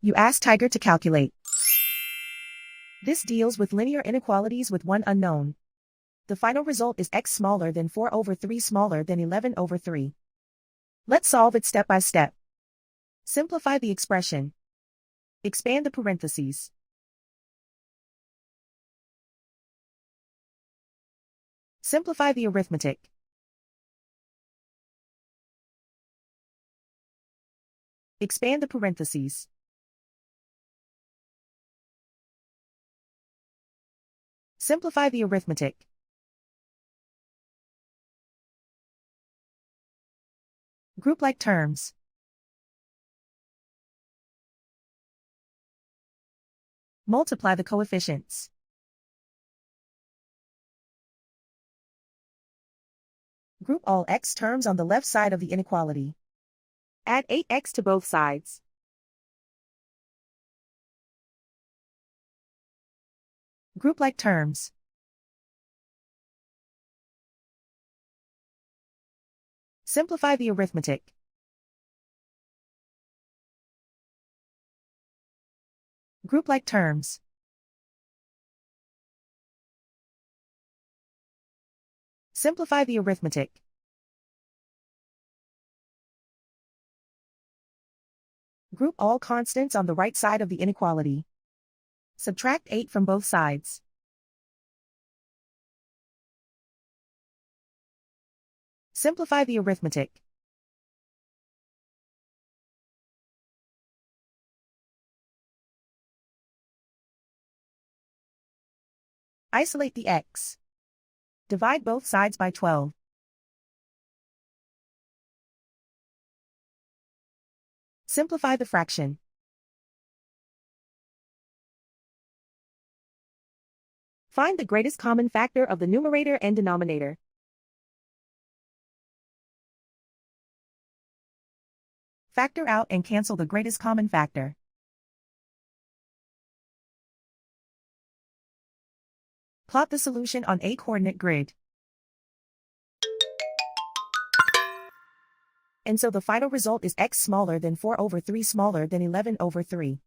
You ask Tiger to calculate. This deals with linear inequalities with one unknown. The final result is x smaller than 4 over 3 smaller than 11 over 3. Let's solve it step by step. Simplify the expression. Expand the parentheses. Simplify the arithmetic. Expand the parentheses. Simplify the arithmetic. Group like terms. Multiply the coefficients. Group all x terms on the left side of the inequality. Add 8x to both sides. Group like terms. Simplify the arithmetic. Group like terms. Simplify the arithmetic. Group all constants on the right side of the inequality. Subtract 8 from both sides. Simplify the arithmetic. Isolate the x. Divide both sides by 12. Simplify the fraction. Find the greatest common factor of the numerator and denominator. Factor out and cancel the greatest common factor. Plot the solution on a coordinate grid. And so the final result is x smaller than 4 over 3 smaller than 11 over 3.